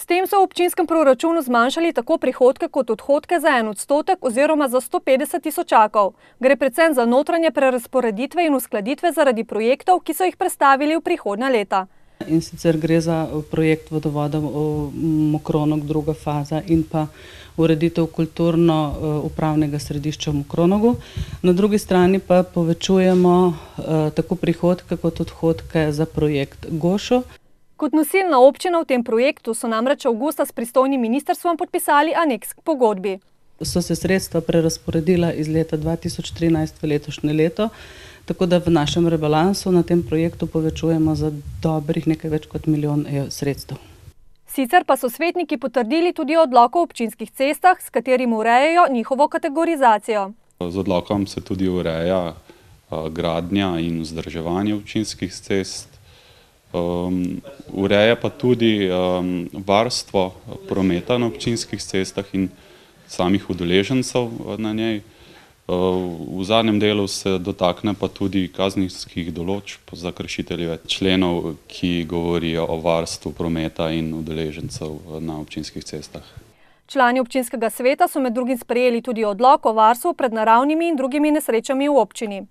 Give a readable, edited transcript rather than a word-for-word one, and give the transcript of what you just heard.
S tem so v občinskem proračunu zmanjšali tako prihodke kot odhodke za 1% oziroma za 150 tisočakov. Gre predvsem za notranje prerazporeditve in uskladitve zaradi projektov, ki so jih prestavili v prihodnja leta. In sicer gre za projekt vodovoda Mokronog, druga faza, in pa ureditev kulturno-upravnega središča v Mokronogu. Na drugi strani pa povečujemo tako prihodke kot odhodke za projekt Gošo. Kot nosilna občina v tem projektu so namreč avgusta s pristojnim ministrstvom podpisali aneks k pogodbi. So se sredstva prerazporedila iz leta 2013 v letošnje leto, tako da v našem rebalansu na tem projektu povečujemo za dobrih nekaj več kot 1 milijon sredstev. Sicer pa so svetniki potrdili tudi odlok o občinskih cestah, s katerim urejajo njihovo kategorizacijo. Z odlokom se tudi ureja gradnja in vzdrževanje občinskih cest. Ureja pa tudi varstvo prometa na občinskih cestah in samih udeležencev na njej. V zadnjem delu se dotakne pa tudi kazenskih določb za kršitelje členov, ki govorijo o varstvu prometa in udeležencev na občinskih cestah. Člani občinskega sveta so med drugim sprejeli tudi odlok o varstvu pred naravnimi in drugimi nesrečami v občini.